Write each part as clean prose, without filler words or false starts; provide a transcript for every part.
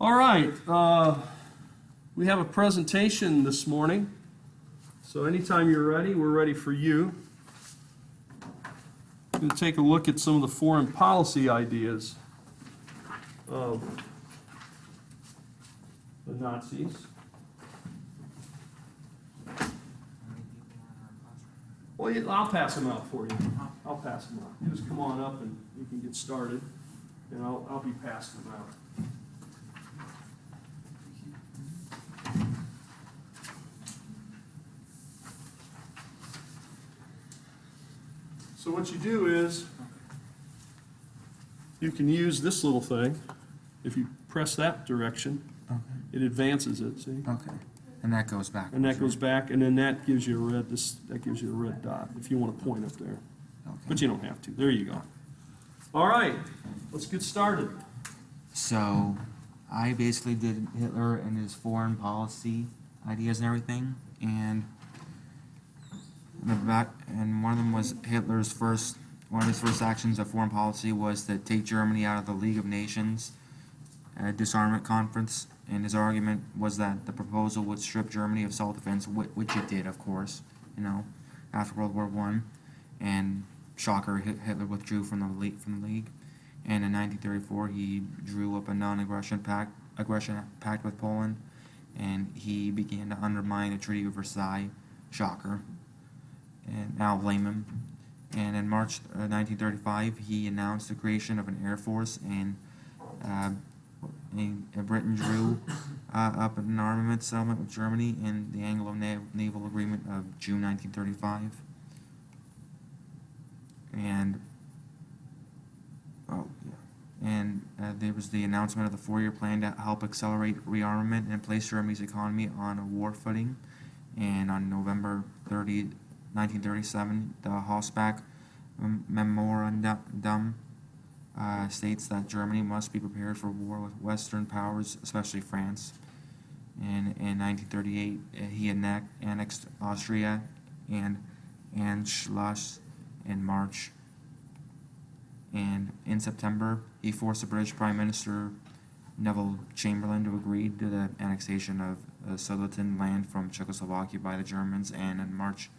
All right, we have a presentation this morning. So anytime you're ready, we're ready for you. We're going to take a look at some of the foreign policy ideas of the Nazis. Well, I'll pass them out for you. I'll pass them out. You just come on up and you can get started, and I'll be passing them out. So what you do is, you can use this little thing. If you press that direction, Okay. it advances it, see? Okay. And that goes back. And that goes back, and then that gives you a red, that gives you a red dot, if you want to point up there. Okay. But you don't have to. There you go. All right, let's get started. So, I basically did Hitler and his foreign policy ideas and everything, and one of them was one of his first actions of foreign policy was to take Germany out of the League of Nations disarmament conference, and his argument was that the proposal would strip Germany of self-defense, which it did, of course, after World War I, and shocker, Hitler withdrew from the league, and in 1934 he drew up a non-aggression pact with Poland, and he began to undermine the Treaty of Versailles, shocker, and I'll blame him. And in March 1935 he announced the creation of an air force, and Britain drew up an armament settlement with Germany in the Anglo-Naval Agreement of June 1935. And there was the announcement of the four-year plan to help accelerate rearmament and place Germany's economy on a war footing. And on November 30, 1937, the Hossbach Memorandum states that Germany must be prepared for war with Western powers, especially France. And in 1938, he annexed Austria and Anschluss in March. And in September, he forced the British Prime Minister Neville Chamberlain to agree to the annexation of Sudeten land from Czechoslovakia by the Germans. And in March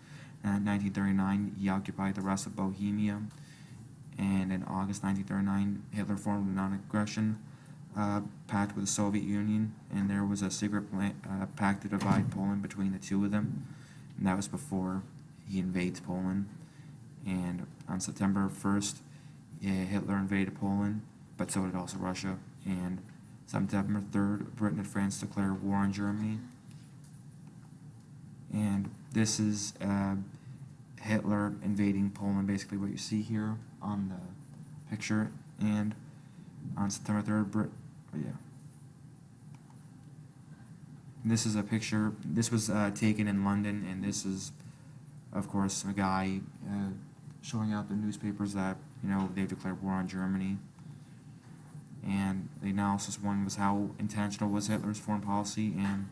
1939, he occupied the rest of Bohemia. And in August 1939, Hitler formed a non-aggression pact with the Soviet Union, and there was a secret pact to divide Poland between the two of them, and that was before he invades Poland. And on September 1st, Hitler invaded Poland, but so did also Russia, and September 3rd, Britain and France declared war on Germany. And this is Hitler invading Poland, basically what you see here on the picture. And on September 3rd, this is a picture. This was taken in London, and this is, of course, a guy showing out the newspapers that they've declared war on Germany. And the analysis one was how intentional was Hitler's foreign policy, and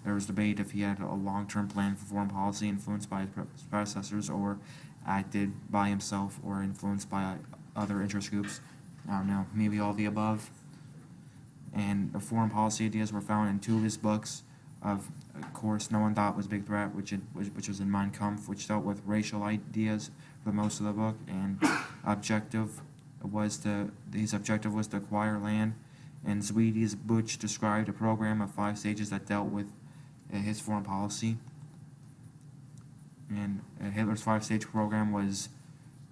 there was debate if he had a long-term plan for foreign policy influenced by his predecessors, or acted by himself, or influenced by other interest groups. I don't know, maybe all the above. And the foreign policy ideas were found in two of his books. Of course, No One Thought Was a Big Threat, which was in Mein Kampf, which dealt with racial ideas for most of the book, and his objective was to acquire land. And Zwedi's Butch described a program of 5 stages that dealt with his foreign policy. And Hitler's 5-stage program was,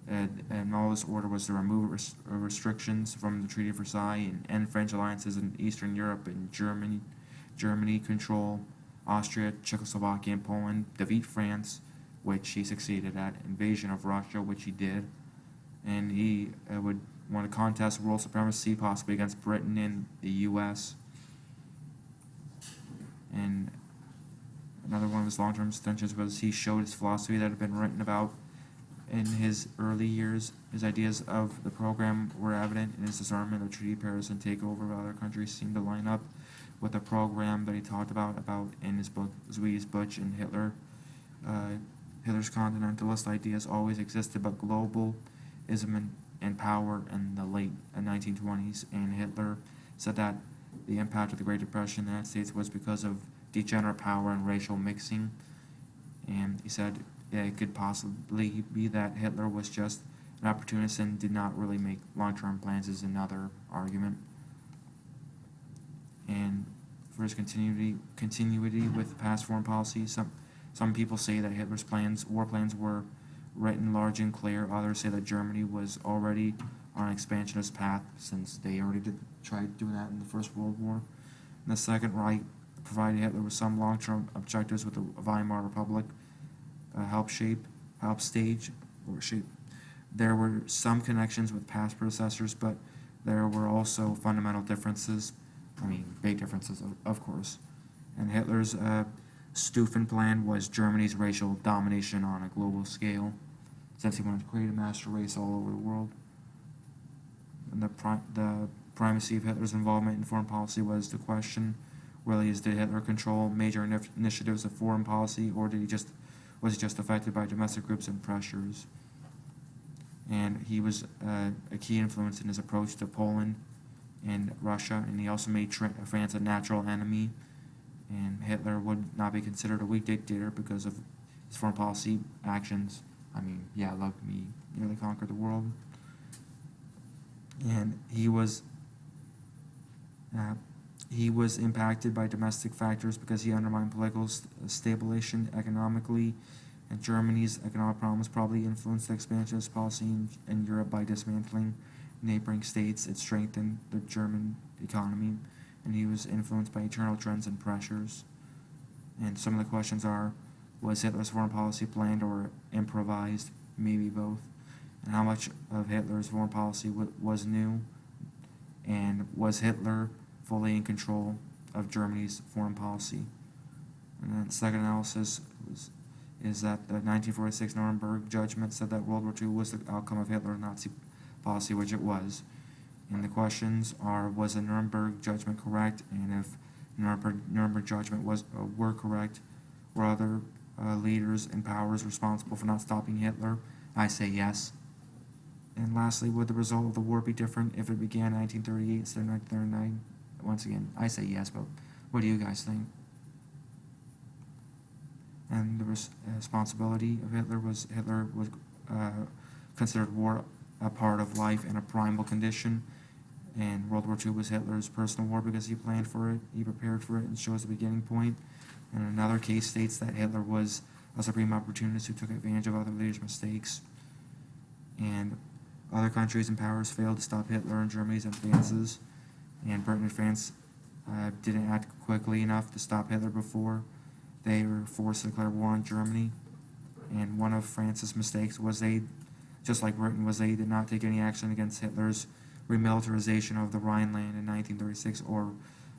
and all this order was to remove restrictions from the Treaty of Versailles and end French alliances in Eastern Europe and Germany control Austria, Czechoslovakia, and Poland, defeat France, which he succeeded at, invasion of Russia, which he did, and he would want to contest world supremacy, possibly against Britain and the U.S. And another one of his long-term intentions was he showed his philosophy that had been written about in his early years. His ideas of the program were evident, and his disarmament of Treaty of Paris and takeover of other countries seemed to line up with the program that he talked about in his book, Zwedi's Butch and Hitler. Hitler's continentalist ideas always existed, but globalism and power in the late 1920s, and Hitler said that the impact of the Great Depression in the United States was because of degenerate power and racial mixing. And he said it could possibly be that Hitler was just an opportunist and did not really make long-term plans, is another argument. And for his continuity with past foreign policy, some people say that Hitler's war plans were written large and clear. Others say that Germany was already on an expansionist path, since they already tried doing that in the First World War. And the Second Reich provided Hitler with some long-term objectives with the Weimar Republic, shape. There were some connections with past predecessors, but there were also fundamental differences. Big differences, of course. And Hitler's Stufen plan was Germany's racial domination on a global scale, since he wanted to create a master race all over the world. And the primacy of Hitler's involvement in foreign policy was the question. Really, did Hitler control major initiatives of foreign policy, or was he just affected by domestic groups and pressures? And he was a key influence in his approach to Poland and Russia, and he also made France a natural enemy. And Hitler would not be considered a weak dictator because of his foreign policy actions. Look, he nearly conquered the world. And he was impacted by domestic factors because he undermined political stabilization economically, and Germany's economic problems probably influenced the expansionist policy in Europe by dismantling neighboring states. It strengthened the German economy, and he was influenced by internal trends and pressures. And some of the questions are, was Hitler's foreign policy planned or improvised? Maybe both. And how much of Hitler's foreign policy was new? And was Hitler fully in control of Germany's foreign policy? And then the second analysis is that the 1946 Nuremberg judgment said that World War II was the outcome of Hitler's Nazi policy, which it was. And the questions are, was the Nuremberg judgment correct? And if Nuremberg judgment were correct, were other leaders and powers responsible for not stopping Hitler? I say yes. And lastly, would the result of the war be different if it began in 1938 instead of 1939? Once again, I say yes, but what do you guys think? And the responsibility of Hitler was considered war a part of life and a primal condition. And World War II was Hitler's personal war because he planned for it, he prepared for it, and shows the beginning point. And another case states that Hitler was a supreme opportunist who took advantage of other leaders' mistakes. And other countries and powers failed to stop Hitler and Germany's advances. And Britain and France didn't act quickly enough to stop Hitler before they were forced to declare war on Germany. And one of France's mistakes was just like Britain, they did not take any action against Hitler's remilitarization of the Rhineland in 1936 or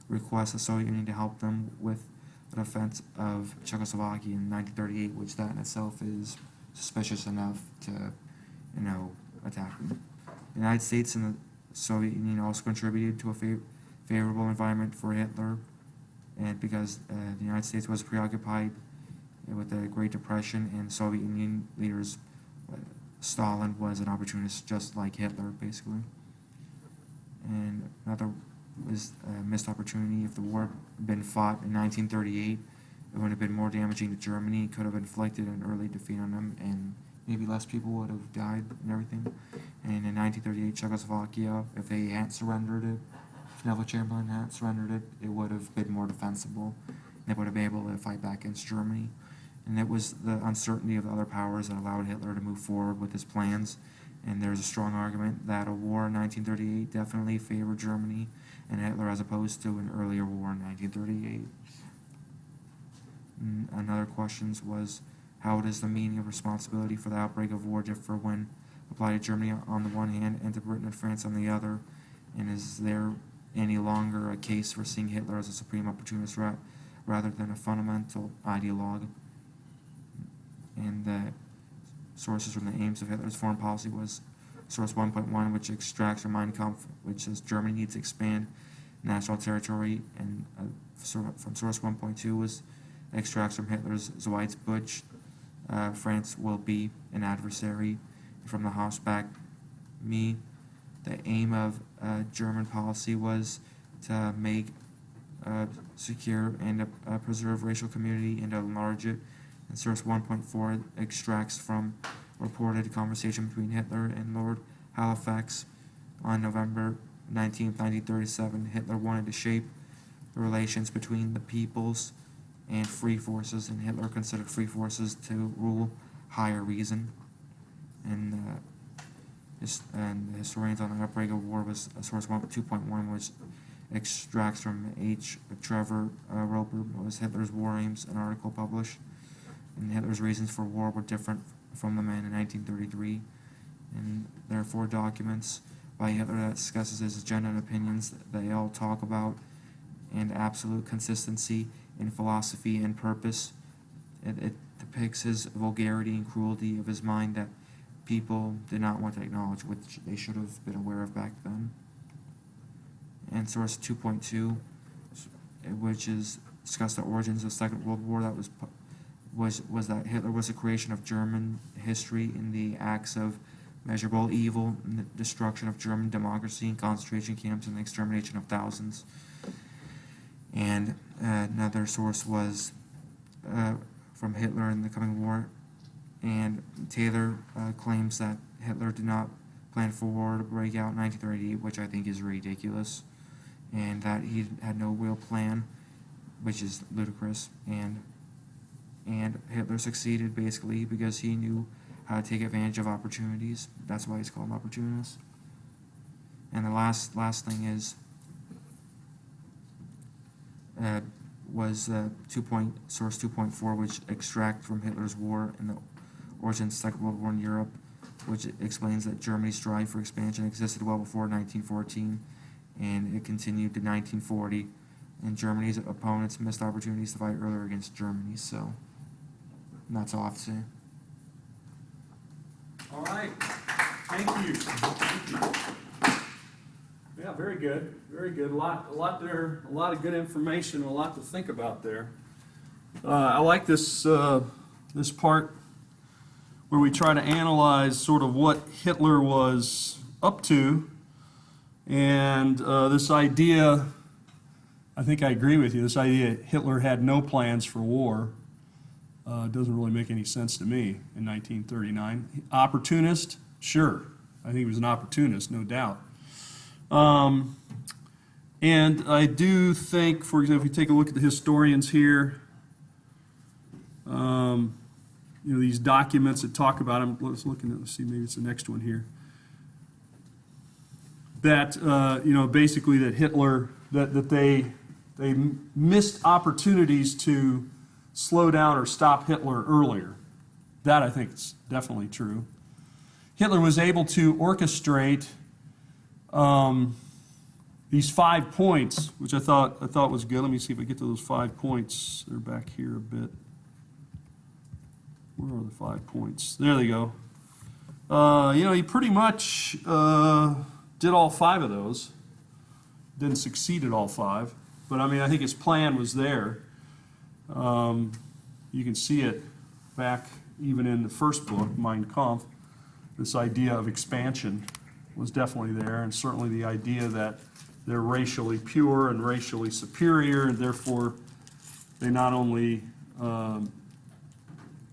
request the Soviet Union to help them with the defense of Czechoslovakia in 1938, which that in itself is suspicious enough to, attack them. The United States and the Soviet Union also contributed to a favorable environment for Hitler, and because the United States was preoccupied with the Great Depression, and Soviet Union leaders, Stalin was an opportunist just like Hitler, basically. And another was a missed opportunity. If the war had been fought in 1938, it would have been more damaging to Germany. It could have inflicted an early defeat on them, and maybe less people would have died and everything. And in 1938, Czechoslovakia, if they hadn't surrendered it, if Neville Chamberlain hadn't surrendered it, it would have been more defensible. They would have been able to fight back against Germany. And it was the uncertainty of the other powers that allowed Hitler to move forward with his plans. And there's a strong argument that a war in 1938 definitely favored Germany and Hitler as opposed to an earlier war in 1938. And another question was, how does the meaning of responsibility for the outbreak of war differ when applied to Germany on the one hand and to Britain and France on the other? And is there any longer a case for seeing Hitler as a supreme opportunist rather than a fundamental ideologue? And the sources from the aims of Hitler's foreign policy was source 1.1, which extracts from Mein Kampf, which says Germany needs to expand national territory, and from source 1.2 was extracts from Hitler's Zweitbutch, France will be an adversary. From the Hausback, the aim of German policy was to make, secure, and preserve racial community and to enlarge it. And source 1.4 extracts from reported conversation between Hitler and Lord Halifax on November 19th, 1937. Hitler wanted to shape the relations between the peoples and free forces, and Hitler considered free forces to rule higher reason. And and the historians on the outbreak of war was source 2.1, which extracts from H. Trevor Roper, was Hitler's War Aims, an article published. And Hitler's reasons for war were different from the men in 1933. And there are 4 documents by Hitler that discusses his agenda and opinions that they all talk about, and absolute consistency in philosophy and purpose. It depicts his vulgarity and cruelty of his mind that people did not want to acknowledge, which they should have been aware of back then. And source 2.2, which is discuss the origins of the Second World War, that was that Hitler was a creation of German history in the acts of measurable evil, and the destruction of German democracy in concentration camps, and the extermination of thousands. And another source was from Hitler in the coming war, and Taylor claims that Hitler did not plan for war to break out in 1938, which I think is ridiculous, and that he had no real plan, which is ludicrous. And Hitler succeeded basically because he knew how to take advantage of opportunities. That's why he's called an opportunist. And the last thing is was source 2.4, which extract from Hitler's war and the origins of the Second World War in Europe, which explains that Germany's strive for expansion existed well before 1914, and it continued to 1940, and Germany's opponents missed opportunities to fight earlier against Germany. So that's all I have to say. All right. Thank you. Yeah, very good. Very good. A lot there. A lot of good information. A lot to think about there. I like this this part where we try to analyze sort of what Hitler was up to, and this idea. I think I agree with you. This idea Hitler had no plans for war doesn't really make any sense to me in 1939. Opportunist? Sure. I think he was an opportunist, no doubt. And I do think, for example, if you take a look at the historians here, these documents that talk about him, let's see, maybe it's the next one here. That, basically that Hitler, that they missed opportunities to slow down or stop Hitler earlier. That, I think, is definitely true. Hitler was able to orchestrate these 5 points, which I thought was good. Let me see if I get to those 5 points. They're back here a bit. Where are the 5 points? There they go. He pretty much did all 5 of those. Didn't succeed at all 5, but I think his plan was there. You can see it back even in the first book, Mein Kampf. This idea of expansion was definitely there, and certainly the idea that they're racially pure and racially superior, and therefore they not only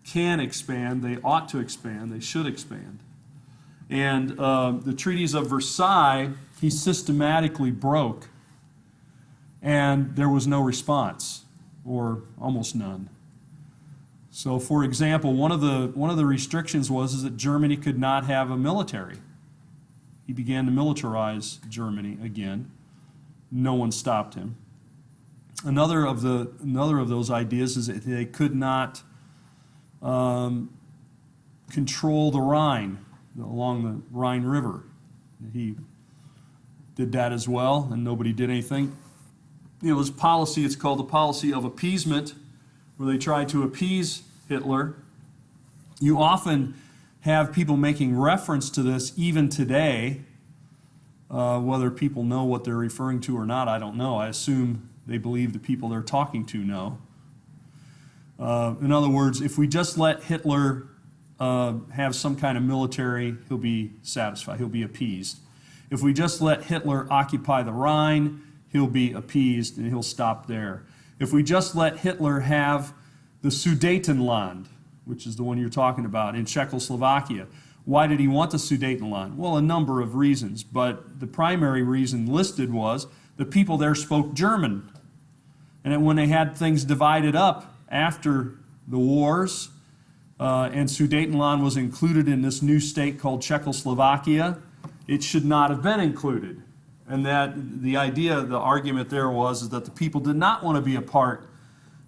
can expand, they ought to expand, they should expand. And the treaties of Versailles, he systematically broke, and there was no response, or almost none. So, for example, one of the restrictions was that Germany could not have a military. He began to militarize Germany again. No one stopped him. Another of those ideas is that they could not control the Rhine, along the Rhine River. He did that as well, and nobody did anything. This policy, it's called the policy of appeasement, where they tried to appease Hitler. You often have people making reference to this even today. Whether people know what they're referring to or not, I don't know. I assume they believe the people they're talking to know. In other words, if we just let Hitler have some kind of military, he'll be satisfied, he'll be appeased. If we just let Hitler occupy the Rhine, he'll be appeased and he'll stop there. If we just let Hitler have the Sudetenland, which is the one you're talking about, in Czechoslovakia, why did he want the Sudetenland? Well, a number of reasons, but the primary reason listed was the people there spoke German. And then when they had things divided up after the wars, and Sudetenland was included in this new state called Czechoslovakia, it should not have been included. And that the idea, the argument there was is that the people did not want to be a part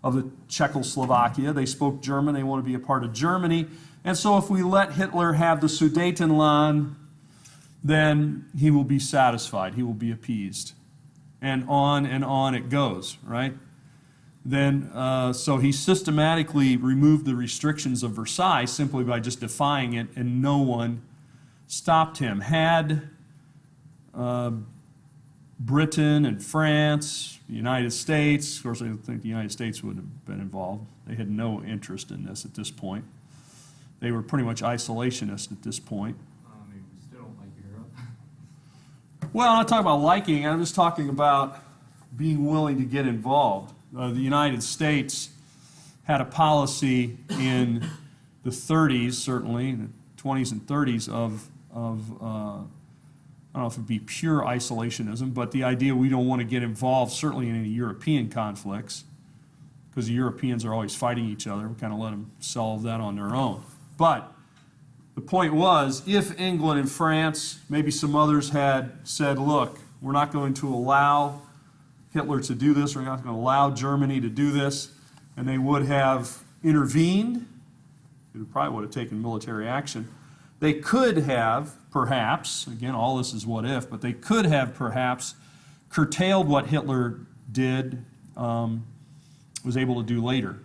of the Czechoslovakia. They spoke German, they want to be a part of Germany. And so if we let Hitler have the Sudetenland, then he will be satisfied, he will be appeased. And on it goes, right? Then, so he systematically removed the restrictions of Versailles simply by just defying it, and no one stopped him. Had Britain and France, the United States, of course I think the United States would have been involved. They had no interest in this at this point. They were pretty much isolationist at this point. We still don't like Europe. Well, I'm not talking about liking, I'm just talking about being willing to get involved. The United States had a policy in the 30s, certainly, the 20s and 30s, of I don't know if it'd be pure isolationism, but the idea we don't want to get involved, certainly in any European conflicts, because the Europeans are always fighting each other. We kind of let them solve that on their own. But the point was, if England and France, maybe some others had said, look, we're not going to allow Hitler to do this, we're not going to allow Germany to do this, and they would have intervened, it probably would have taken military action. They could have, perhaps, again, all this is what if, but they could have perhaps curtailed what Hitler did, was able to do later.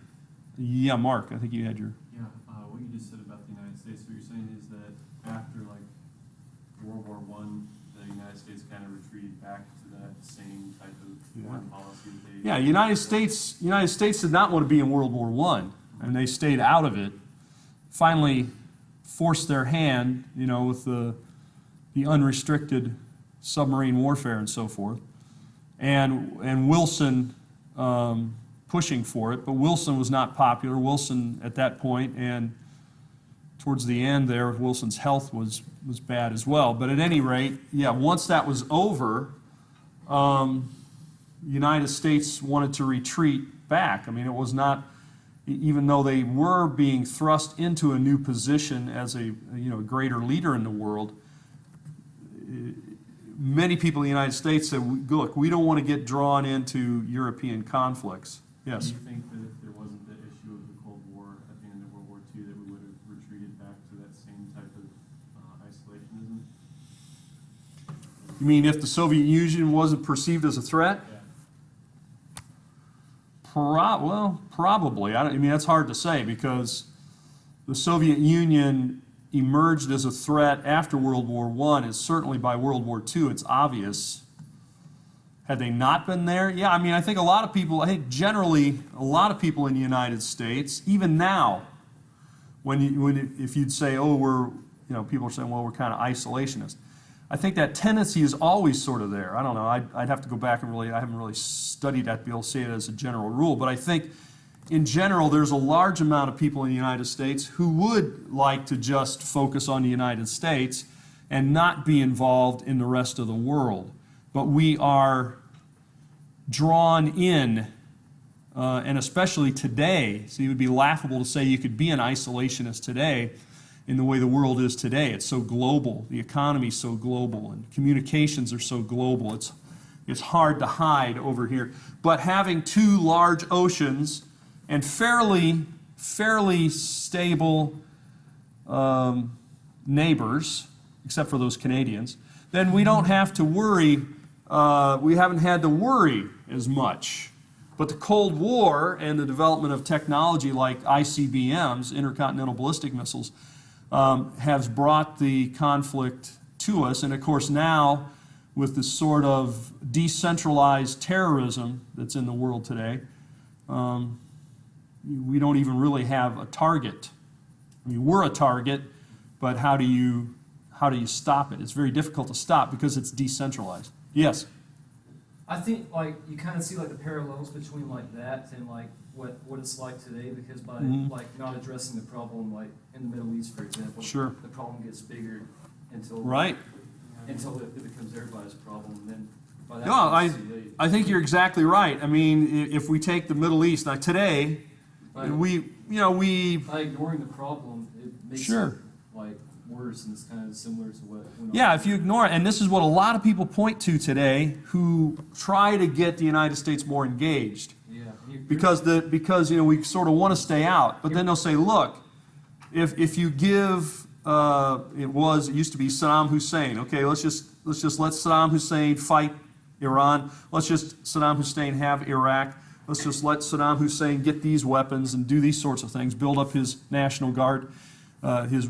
Yeah, Mark, I think you had your... Yeah, what you just said about the United States, what you're saying is that after like World War I, the United States kind of retreated back to that same type of foreign policy that they... Yeah, United States did not want to be in World War I, and they stayed out of it. Finally forced their hand, you know, with the unrestricted submarine warfare and so forth, and Wilson pushing for it, but Wilson was not popular. Wilson at that point, and towards the end there, Wilson's health was bad as well. But at any rate, yeah, once that was over, the United States wanted to retreat back. I mean, it was not, even though they were being thrust into a new position as a greater leader in the world, many people in the United States said, look, we don't want to get drawn into European conflicts. Yes? Do you think that if there wasn't the issue of the Cold War at the end of World War II, that we would have retreated back to that same type of isolationism? You mean if the Soviet Union wasn't perceived as a threat? Yeah. Well, probably. I mean, that's hard to say because the Soviet Union emerged as a threat after World War I, and certainly by World War II, it's obvious. Had they not been there? Yeah, I mean, I think generally a lot of people in the United States, even now, if you'd say, oh, people are saying, well, we're kind of isolationist. I think that tendency is always sort of there. I don't know. I'd have to go back and I haven't really studied that to be able to say it as a general rule. But I think, in general, there's a large amount of people in the United States who would like to just focus on the United States and not be involved in the rest of the world. But we are drawn in, and especially today, so it would be laughable to say you could be an isolationist today in the way the world is today. It's so global, the economy's so global, and communications are so global. It's hard to hide over here. But having two large oceans and fairly stable neighbors, except for those Canadians, then we don't have to worry, we haven't had to worry as much. But the Cold War and the development of technology like ICBMs, intercontinental ballistic missiles, has brought the conflict to us. And of course now, with the sort of decentralized terrorism that's in the world today, we don't even really have a target. I mean, we're a target, but how do you stop it? It's very difficult to stop because it's decentralized. Yes? I think like you kind of see like the parallels between like that and like what it's like today, because by Mhm. like not addressing the problem, like in the Middle East, for example, Sure. the problem gets bigger until Right. it becomes everybody's problem. And then by that No, time, it's too late. I think you're exactly right. I mean, if we take the Middle East, now today, By, we by ignoring the problem, it makes Sure. it like worse, and it's kind of similar to what went on. Yeah, if you ignore it, and this is what a lot of people point to today who try to get the United States more engaged. Yeah, Because we sort of want to stay out, but then they'll say, look, if you give it used to be Saddam Hussein. Okay, let's just let Saddam Hussein fight Iran. Let's just Saddam Hussein have Iraq. Let's just let Saddam Hussein get these weapons and do these sorts of things, build up his National Guard, his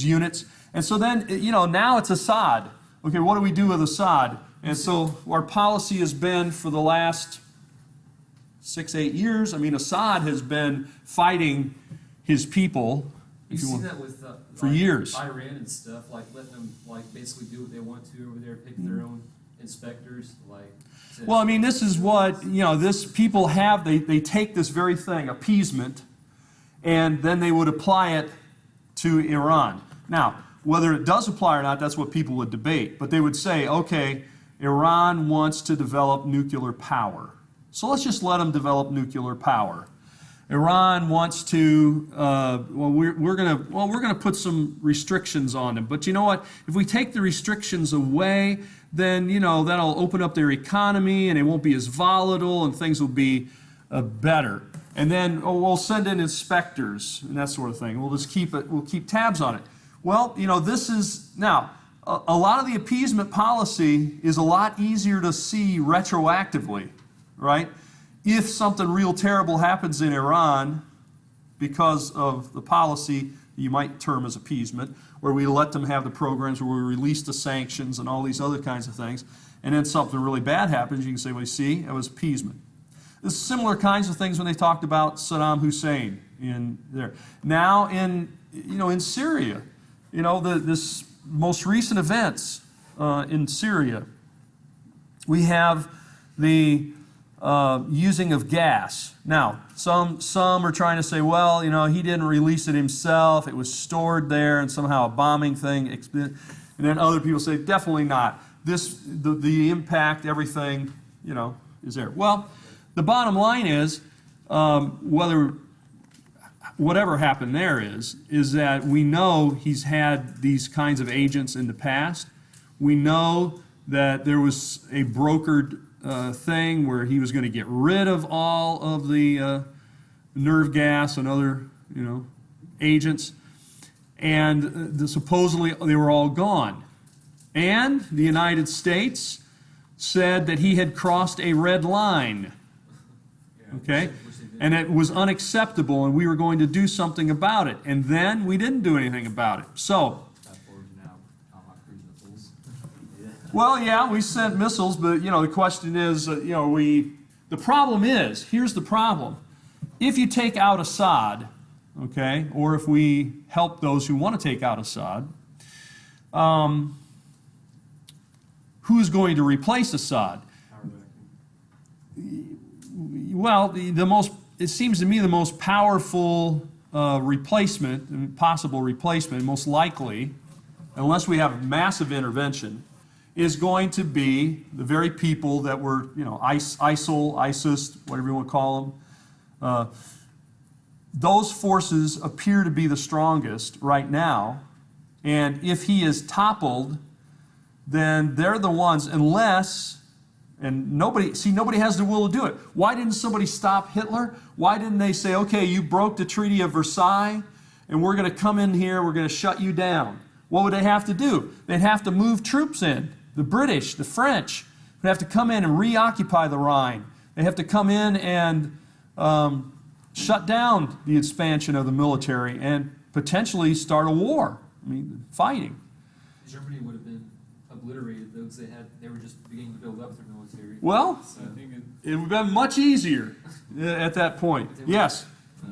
units. And so then, now it's Assad. Okay, what do we do with Assad? And so our policy has been for the last 6-8 years. I mean, Assad has been fighting his people. You've if you seen want- that with for like, years. Iran and stuff, like letting them like basically do what they want to over there, pick their own inspectors, like. to- Well, I mean, this is what, this people have, they take this very thing, appeasement, and then they would apply it to Iran. Now, whether it does apply or not, that's what people would debate. But they would say, okay, Iran wants to develop nuclear power. So let's just let them develop nuclear power. Iran wants to, we're going to put some restrictions on them. But you know what? If we take the restrictions away, then, that'll open up their economy and it won't be as volatile and things will be better. And then we'll send in inspectors and that sort of thing. We'll just we'll keep tabs on it. Well, this is, now, a lot of the appeasement policy is a lot easier to see retroactively, right? If something real terrible happens in Iran because of the policy you might term as appeasement, where we let them have the programs, where we release the sanctions and all these other kinds of things, and then something really bad happens, you can say, well, you see, it was appeasement. There's similar kinds of things when they talked about Saddam Hussein in there. Now in Syria, this most recent events in Syria, we have the using of gas. Now, some are trying to say, well, he didn't release it himself. It was stored there, and somehow a bombing thing. And then other people say, definitely not. The impact, everything, is there. Well, the bottom line is, whatever happened there is that we know he's had these kinds of agents in the past. We know that there was a brokered thing where he was going to get rid of all of the nerve gas and other, agents, and supposedly they were all gone. And the United States said that he had crossed a red line. Okay? And it was unacceptable, and we were going to do something about it. And then we didn't do anything about it. So, well, yeah, we sent missiles, but, the question is, the problem is, here's the problem. If you take out Assad, okay, or if we help those who want to take out Assad, who's going to replace Assad? Well, it seems to me the most powerful replacement, possible replacement, most likely, unless we have massive intervention, is going to be the very people that were, ISIL, ISIS, whatever you want to call them. Those forces appear to be the strongest right now, and if he is toppled, then they're the ones, and nobody has the will to do it. Why didn't somebody stop Hitler? Why didn't they say, okay, you broke the Treaty of Versailles, and we're going to come in here, we're going to shut you down? What would they have to do? They'd have to move troops in. The British, the French, would have to come in and reoccupy the Rhine. They have to come in and shut down the expansion of the military and potentially start a war. Fighting. Germany would have been obliterated though, because they were just beginning to build up their military. Well, So I think it would have been much easier at that point. Yes. I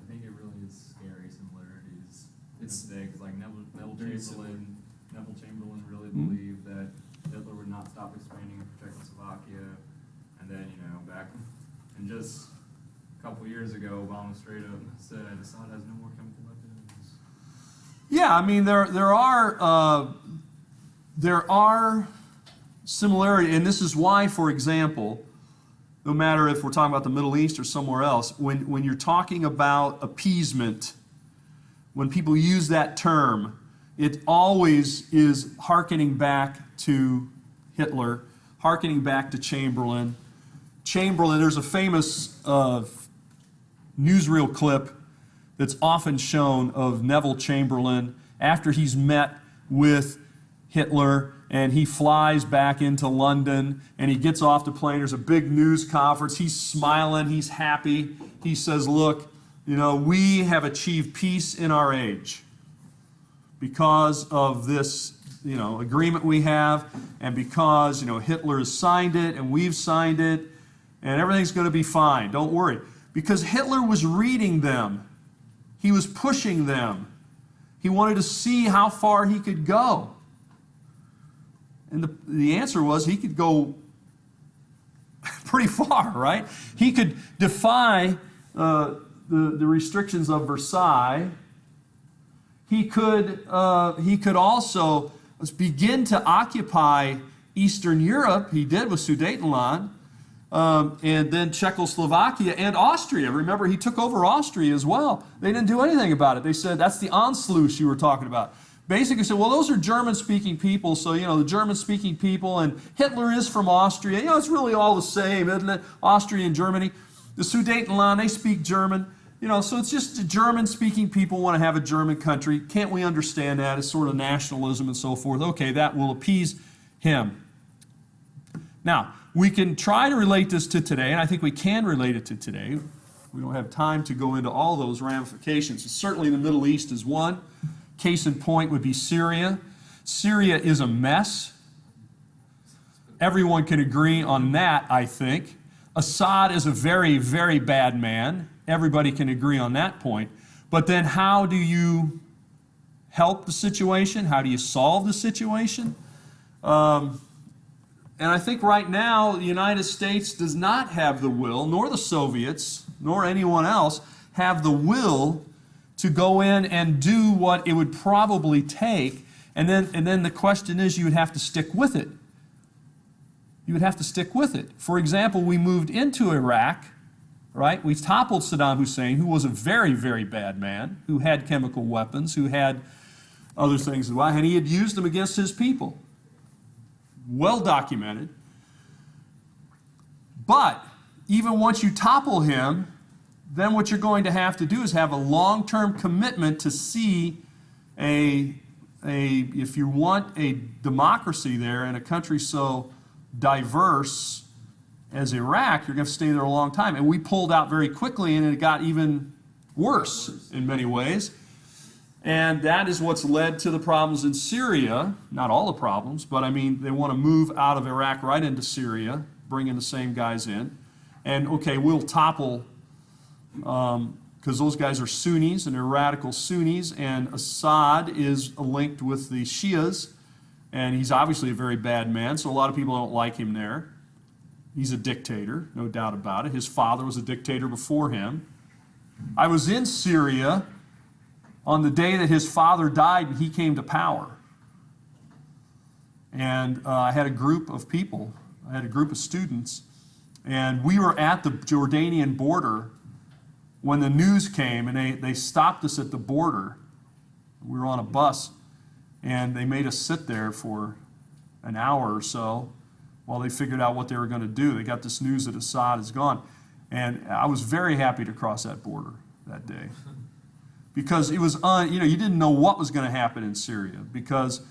think it really is scary similarities. It's Today, because like Neville very similar. Chamberlain really believed that Hitler would not stop expansion Iraq. And just a couple years ago, Obama straight up said Assad has no more chemical weapons. Yeah, I mean there are similarity, and this is why, for example, no matter if we're talking about the Middle East or somewhere else, when you're talking about appeasement, when people use that term, it always is hearkening back to Hitler, hearkening back to Chamberlain. There's a famous newsreel clip that's often shown of Neville Chamberlain after he's met with Hitler, and he flies back into London, and he gets off the plane. There's a big news conference. He's smiling. He's happy. He says, look, we have achieved peace in our age because of this, agreement we have, and because, Hitler has signed it, and we've signed it, and everything's going to be fine. Don't worry. Because Hitler was reading them. He was pushing them. He wanted to see how far he could go. And the answer was he could go pretty far, right? He could defy the restrictions of Versailles. He could also begin to occupy Eastern Europe. He did with Sudetenland, and then Czechoslovakia and Austria. Remember, he took over Austria as well. They didn't do anything about it. They said, that's the Anschluss you were talking about. Basically said, well, those are German-speaking people, so, the German-speaking people, and Hitler is from Austria. It's really all the same, isn't it? Austria and Germany. The Sudetenland, they speak German. So it's just the German-speaking people want to have a German country. Can't we understand that? It's sort of nationalism and so forth. Okay, that will appease him. Now, we can try to relate this to today, and I think we can relate it to today. We don't have time to go into all those ramifications. Certainly the Middle East is one. Case in point would be Syria. Syria is a mess. Everyone can agree on that, I think. Assad is a very, very bad man. Everybody can agree on that point. But then how do you help the situation? How do you solve the situation? And I think right now the United States does not have the will, nor the Soviets, nor anyone else, have the will to go in and do what it would probably take. And then the question is, you would have to stick with it. You would have to stick with it. For example, we moved into Iraq, right? We toppled Saddam Hussein, who was a very, very bad man, who had chemical weapons, who had other things as well, and he had used them against his people. Well documented. But even once you topple him, then what you're going to have to do is have a long-term commitment to see if you want a democracy there in a country so diverse as Iraq, you're going to stay there a long time. And we pulled out very quickly, and it got even worse in many ways. And that is what's led to the problems in Syria. Not all the problems, but I mean, they want to move out of Iraq right into Syria, bringing the same guys in. And okay, we'll topple, because those guys are Sunnis, and they're radical Sunnis, and Assad is linked with the Shias, and he's obviously a very bad man, so a lot of people don't like him there. He's a dictator, no doubt about it. His father was a dictator before him. I was in Syria on the day that his father died and he came to power. And I had a group of people, I had a group of students, and we were at the Jordanian border when the news came, and they stopped us at the border. We were on a bus, and they made us sit there for an hour or so while they figured out what they were going to do. They got this news that Assad is gone. And I was very happy to cross that border that day. Because it was, you didn't know what was going to happen in Syria. Because,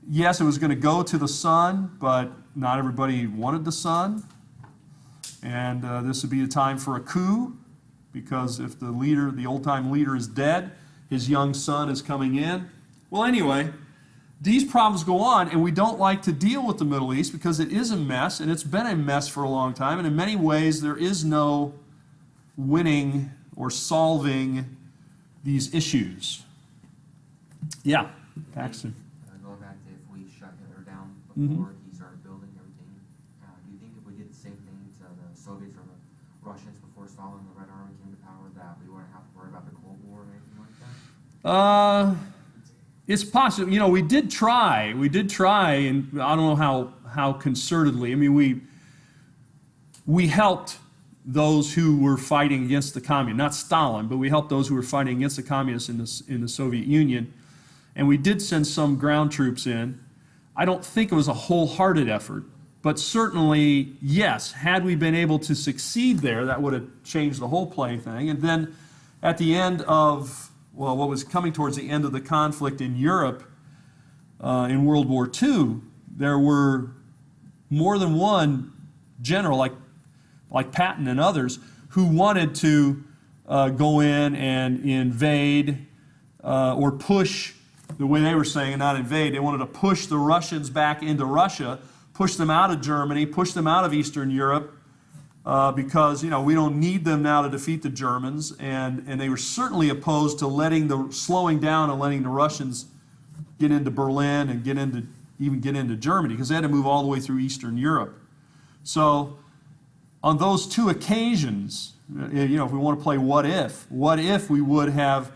yes, it was going to go to the sun, but not everybody wanted the sun. And this would be a time for a coup, because if the leader, the old-time leader, is dead, his young son is coming in. Well, anyway, these problems go on, and we don't like to deal with the Middle East because it is a mess, and it's been a mess for a long time, and in many ways there is no winning or solving these issues. Yeah, Paxton. Going back to if we shut Hitler down before he started building everything, do you think if we did the same thing to the Soviets or the Russians before Stalin and the Red Army came to power, that we wouldn't have to worry about the Cold War or anything like that? It's possible. You know, we did try, and I don't know how concertedly. I mean, we helped those who were fighting against the communists, not Stalin, but we helped those who were fighting against the communists in the Soviet Union, and we did send some ground troops in. I don't think it was a wholehearted effort, but certainly, yes, had we been able to succeed there, that would have changed the whole play thing. And then at the end of, well, what was coming towards the end of the conflict in Europe in World War II, there were more than one general, like Patton and others, who wanted to go in and invade or push, the way they were saying, not invade, they wanted to push the Russians back into Russia, push them out of Germany, push them out of Eastern Europe, because, you know, we don't need them now to defeat the Germans, and they were certainly opposed to slowing down and letting the Russians get into Berlin and even get into Germany, because they had to move all the way through Eastern Europe. So on those two occasions, you know, if we want to play what if we would have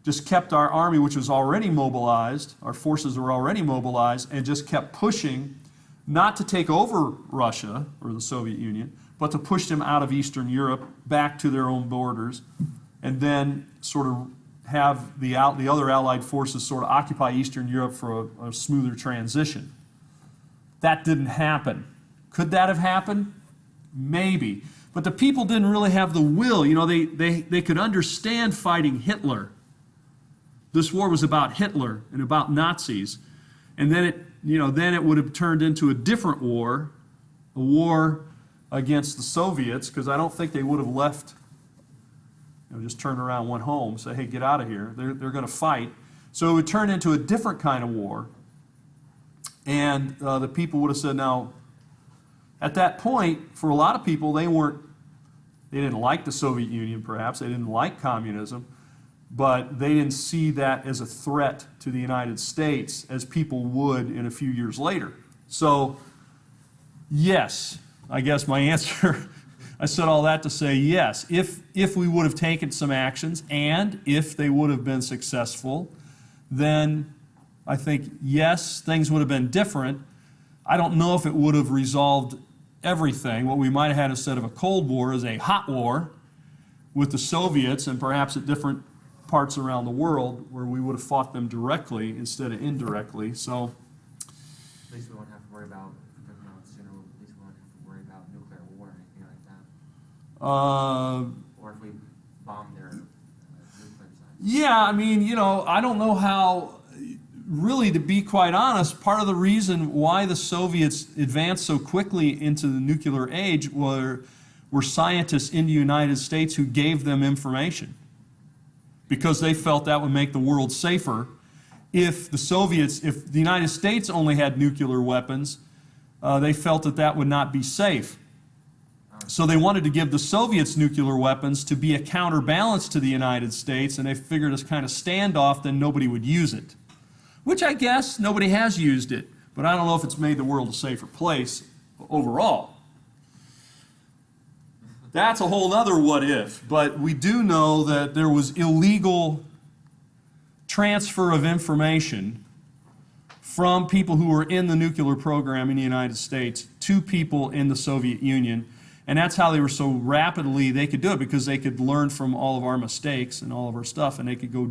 just kept our army, which was already mobilized, our forces were already mobilized, and just kept pushing, not to take over Russia or the Soviet Union, but to push them out of Eastern Europe back to their own borders, and then sort of have the other Allied forces sort of occupy Eastern Europe for a smoother transition. That didn't happen. Could that have happened? Maybe. But the people didn't really have the will. You know, they could understand fighting Hitler. This war was about Hitler and about Nazis. And then it would have turned into a different war, a war against the Soviets, because I don't think they would have left, you know, just turned around, went home, say, hey, get out of here. They're going to fight. So it would turn into a different kind of war. And the people would have said, now, at that point, for a lot of people, they didn't like the Soviet Union, perhaps. They didn't like communism. But they didn't see that as a threat to the United States as people would in a few years later. So, yes, I guess my answer, I said all that to say yes. If we would have taken some actions and if they would have been successful, then I think, yes, things would have been different. I don't know if it would have resolved everything. What we might have had instead of a Cold War is a hot war with the Soviets and perhaps at different parts around the world where we would have fought them directly instead of indirectly. So At least we won't have to worry about, if we come out sooner, at least we won't have to worry about nuclear war or anything like that. Or if we bomb their nuclear sites. Yeah, I mean, you know, I don't know how, really, to be quite honest, part of the reason why the Soviets advanced so quickly into the nuclear age were scientists in the United States who gave them information, because they felt that would make the world safer. If the United States only had nuclear weapons, they felt that would not be safe. So they wanted to give the Soviets nuclear weapons to be a counterbalance to the United States, and they figured as kind of standoff, then nobody would use it. Which I guess nobody has used it, but I don't know if it's made the world a safer place overall. That's a whole other what if, but we do know that there was illegal transfer of information from people who were in the nuclear program in the United States to people in the Soviet Union, and that's how they were so rapidly, they could do it because they could learn from all of our mistakes and all of our stuff, and they could go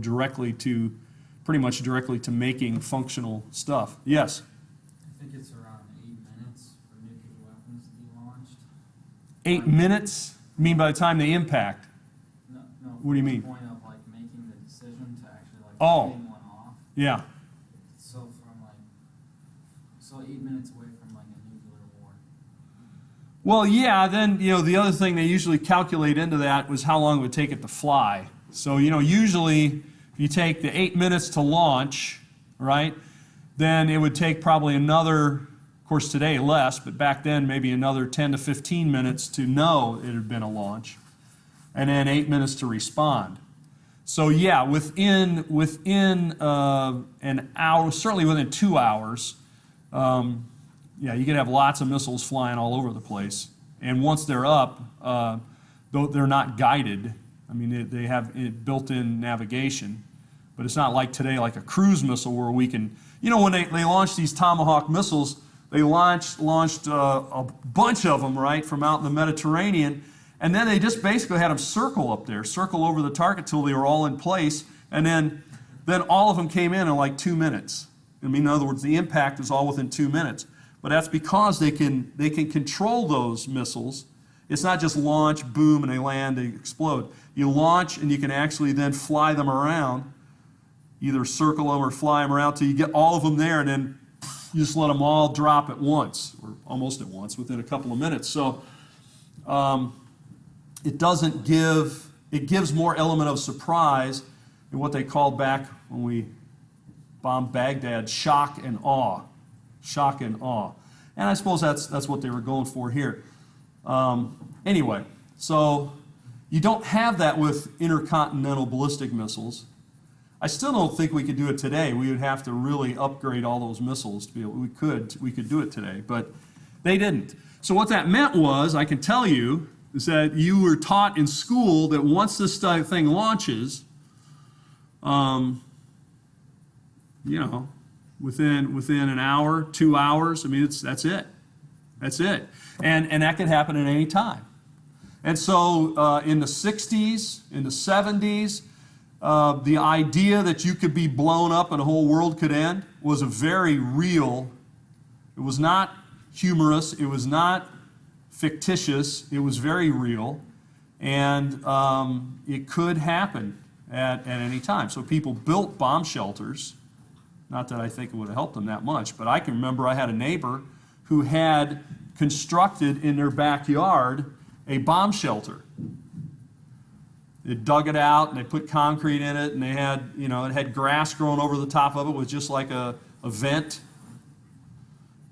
pretty much directly to making functional stuff. Yes? I think it's around 8 minutes for nuclear weapons to be launched. 8 minutes? You mean by the time they impact? No. What do you mean? The point of like making the decision to actually like Oh. getting one off. Yeah. So 8 minutes away from like a nuclear war. Well, yeah, then, you know, the other thing they usually calculate into that was how long it would take it to fly. So, you know, usually if you take the 8 minutes to launch, right, then it would take probably another, of course today less, but back then maybe another 10 to 15 minutes to know it had been a launch, and then 8 minutes to respond. So yeah, within an hour, certainly within 2 hours, yeah, you could have lots of missiles flying all over the place. And once they're up, though they're not guided, I mean, they have built-in navigation, but it's not like today, like a cruise missile where we can, when they launched these Tomahawk missiles, they launched a bunch of them, right, from out in the Mediterranean, and then they just basically had them circle up there, circle over the target till they were all in place, and then all of them came in like 2 minutes. I mean, in other words, the impact is all within 2 minutes. But that's because they can control those missiles. It's not just launch, boom, and they land, they explode. You launch, and you can actually then fly them around, either circle them or fly them around till you get all of them there, and then you just let them all drop at once, or almost at once, within a couple of minutes. So it gives more element of surprise in what they called back when we bombed Baghdad, shock and awe. Shock and awe. And I suppose that's what they were going for here. Anyway, so you don't have that with intercontinental ballistic missiles. I still don't think we could do it today. We would have to really upgrade all those missiles to be able, we could do it today, but they didn't. So what that meant was, I can tell you, is that you were taught in school that once this thing launches, within an hour, 2 hours, I mean, that's it. That's it. And that can happen at any time. And so in the 60s, in the 70s, the idea that you could be blown up and the whole world could end was a very real, it was not humorous, it was not fictitious, it was very real, and it could happen at any time. So people built bomb shelters, not that I think it would have helped them that much, but I can remember I had a neighbor who had constructed in their backyard a bomb shelter. They dug it out and they put concrete in it, and they had, it had grass growing over the top of it with just like a vent.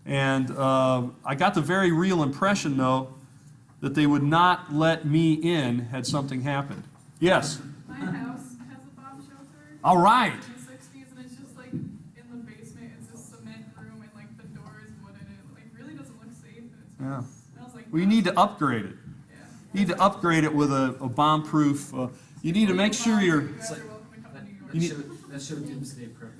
And I got the very real impression, though, that they would not let me in had something happened. Yes? My house has a bomb shelter. All right. In the 60s, and it's just like in the basement. It's a cement room, and like the door is wooden, and it like really doesn't look safe. And it smells like. Well, you need to upgrade it. Yeah. You need to upgrade it with a bomb-proof. You need to make sure you're. You guys are welcome to come to New York. You need- That showed doomsday preppers.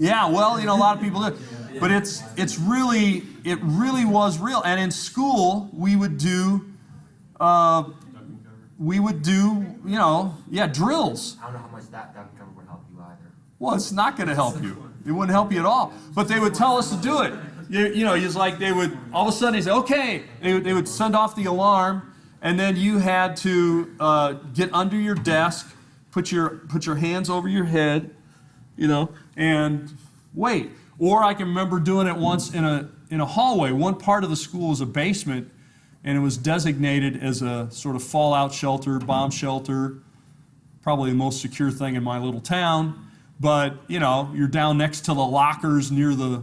Yeah, well, a lot of people do. But it really was real. And in school, we would do Duck and cover. drills. I don't know how much that duck cover would help you either. Well, it's not going to help you. It wouldn't help you at all. But they would tell us to do it. It's like they would, all of a sudden, they say, okay. They would send off the alarm, and then you had to get under your desk, put your hands over your head, and wait. Or I can remember doing it once in a hallway. One part of the school was a basement, and it was designated as a sort of fallout shelter, bomb shelter, probably the most secure thing in my little town. But you're down next to the lockers near the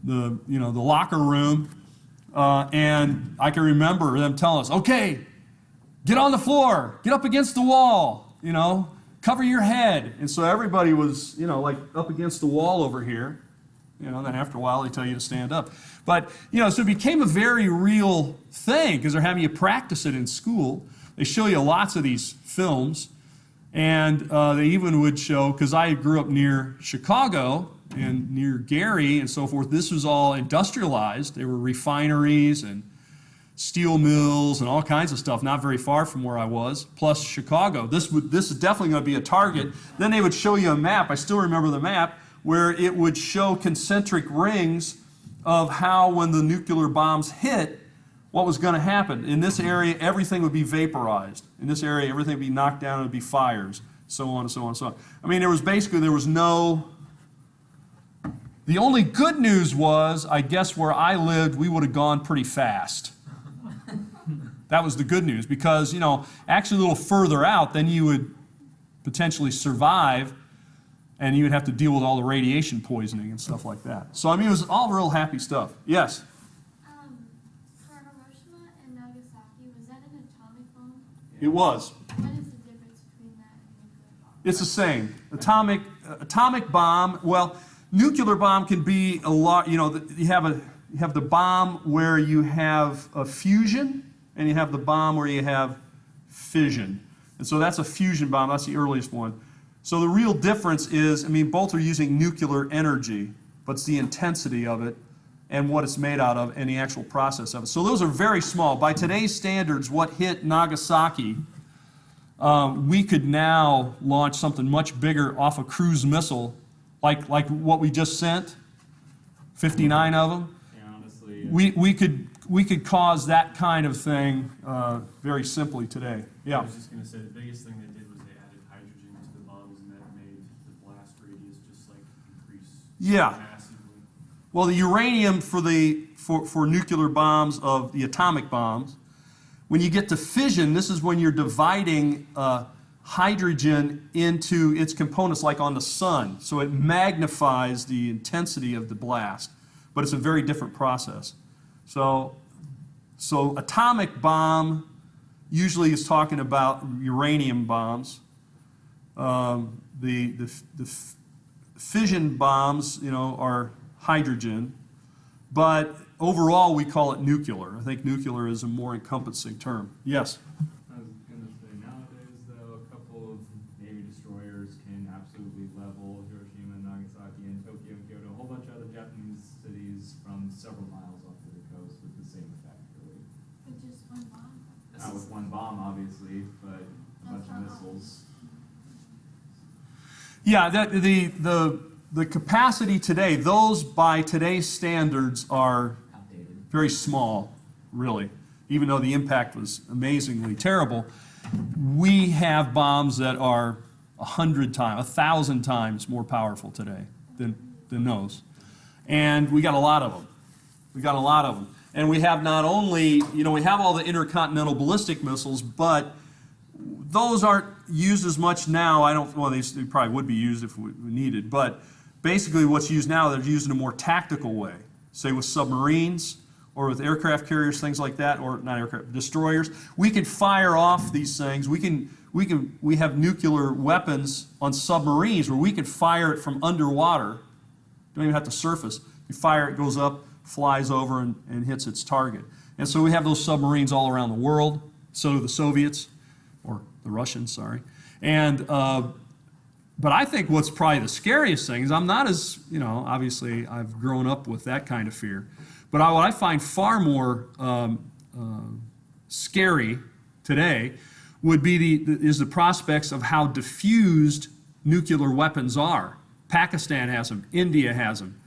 locker room, and I can remember them telling us, "Okay, get on the floor, get up against the wall, cover your head." And so everybody was, like up against the wall over here. Then after a while they tell you to stand up. But, so it became a very real thing because they're having you practice it in school. They show you lots of these films. And they even would show, because I grew up near Chicago and near Gary and so forth, this was all industrialized. There were refineries and steel mills and all kinds of stuff, not very far from where I was, plus Chicago. This is definitely going to be a target. Then they would show you a map. I still remember the map, where it would show concentric rings of how, when the nuclear bombs hit, what was going to happen. In this area, everything would be vaporized. In this area, everything would be knocked down, and it would be fires, so on and so on and so on. I mean, there was no... The only good news was, I guess where I lived, we would have gone pretty fast. That was the good news, because, actually a little further out, then you would potentially survive, and you would have to deal with all the radiation poisoning and stuff like that. So, I mean, it was all real happy stuff. Yes? For Hiroshima and Nagasaki, was that an atomic bomb? It was. What is the difference between that and nuclear bomb? It's the same. Atomic bomb, well, nuclear bomb can be a lot, you have the bomb where you have a fusion, and you have the bomb where you have fission. And so that's a fusion bomb. That's the earliest one. So the real difference is, both are using nuclear energy, but it's the intensity of it and what it's made out of and the actual process of it. So those are very small. By today's standards, what hit Nagasaki, we could now launch something much bigger off a cruise missile, like what we just sent, 59 of them. Yeah, honestly. We could cause that kind of thing very simply today. I Yeah. was just gonna say, the biggest thing they did was they added hydrogen to the bombs, and that made the blast radius just like increase Yeah. massively. Well, the uranium for nuclear bombs of the atomic bombs, when you get to fission, this is when you're dividing hydrogen into its components like on the sun. So it magnifies the intensity of the blast, but it's a very different process. So atomic bomb usually is talking about uranium bombs. The fission bombs, are hydrogen, but overall we call it nuclear. I think nuclear is a more encompassing term. Yes? I was gonna say, nowadays though, a couple of Navy destroyers can absolutely level Hiroshima, Nagasaki, and Tokyo and Kyoto, a whole bunch of other Japanese cities from several miles off to the coast with the same effect, really. With just one bomb. Not with one bomb, obviously, but a bunch of missiles. Yeah, the capacity today, those by today's standards are Outdated. very small, really. Even though the impact was amazingly terrible, we have bombs that are 100 times, 1,000 times more powerful today than those. And we got a lot of them. We got a lot of them. And we have not only, we have all the intercontinental ballistic missiles, but those aren't used as much now. They probably would be used if we needed, but basically what's used now, they're used in a more tactical way, say with submarines or with aircraft carriers, things like that, or not aircraft, destroyers. We can fire off these things. We have nuclear weapons on submarines where we can fire it from underwater. Don't even have to surface. You fire it, goes up, flies over, and hits its target. And so we have those submarines all around the world. So do the Soviets, or the Russians, sorry. And but I think what's probably the scariest thing is I'm not as, obviously I've grown up with that kind of fear. But what I find far more scary today would be the prospects of how diffused nuclear weapons are. Pakistan has them. India has them.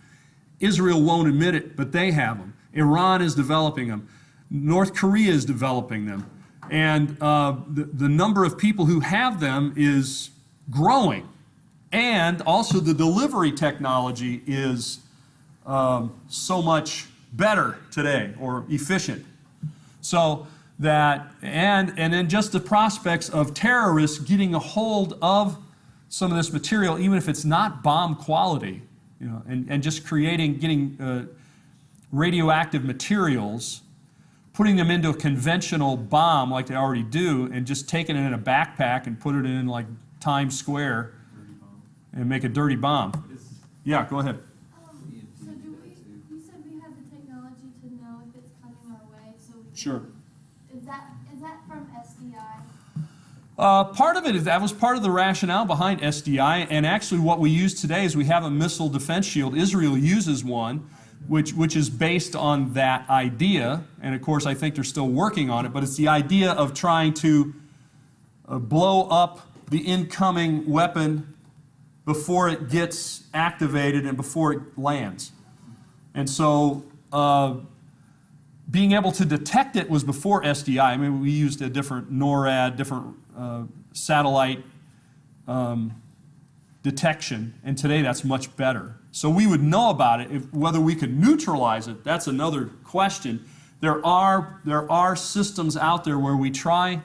Israel won't admit it, but they have them. Iran is developing them. North Korea is developing them. And the number of people who have them is growing. And also the delivery technology is so much better today, or efficient. So that, and then just the prospects of terrorists getting a hold of some of this material, even if it's not bomb quality, and just getting radioactive materials, putting them into a conventional bomb like they already do, and just taking it in a backpack and put it in like Times Square and make a dirty bomb. Yeah, go ahead. So you said we have the technology to know if it's coming our way, so we can. Sure. Is that from SDI? Part of it is that was part of the rationale behind SDI, and actually what we use today is we have a missile defense shield. Israel uses one, which is based on that idea, and of course I think they're still working on it, but it's the idea of trying to blow up the incoming weapon before it gets activated and before it lands. And so being able to detect it was before SDI. We used a different NORAD, different satellite detection, and today that's much better. So we would know about it. Whether we could neutralize it, that's another question. There are systems out there where we try,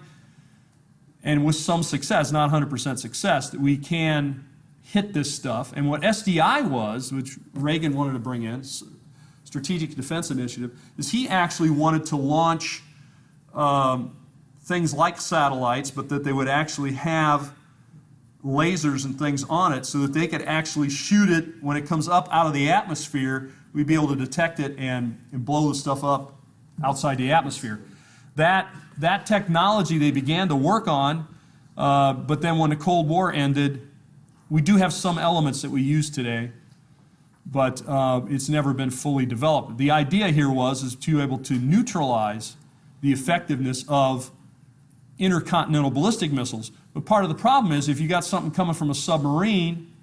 and with some success, not 100% success, that we can hit this stuff. And what SDI was, which Reagan wanted to bring in, Strategic Defense Initiative, is he actually wanted to launch things like satellites, but that they would actually have lasers and things on it so that they could actually shoot it when it comes up out of the atmosphere we'd be able to detect it and blow the stuff up outside the atmosphere. That technology they began to work on, but then when the Cold War ended, we do have some elements that we use today, but it's never been fully developed. The idea here is to be able to neutralize the effectiveness of intercontinental ballistic missiles. But part of the problem is if you got something coming from a submarine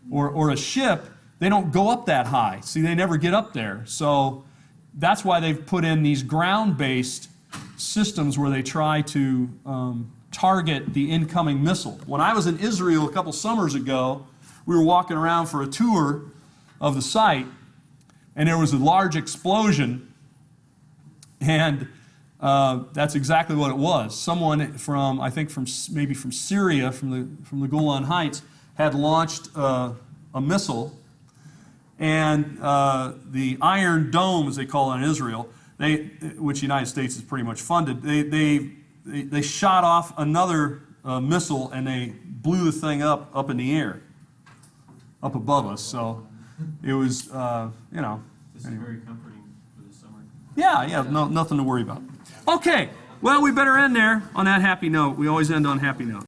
or a ship, they don't go up that high. See, they never get up there. So that's why they've put in these ground-based systems where they try to target the incoming missile. When I was in Israel a couple summers ago, we were walking around for a tour of the site, and there was a large explosion, and that's exactly what it was. Someone from, I think maybe from Syria, from the Golan Heights, had launched a missile, and the Iron Dome, as they call it in Israel, which the United States has pretty much funded, they shot off another missile, and they blew the thing up in the air, up above us. So it was, This anyway. is very comforting for the summer. Yeah, nothing to worry about. Okay, well, we better end there on that happy note. We always end on happy note.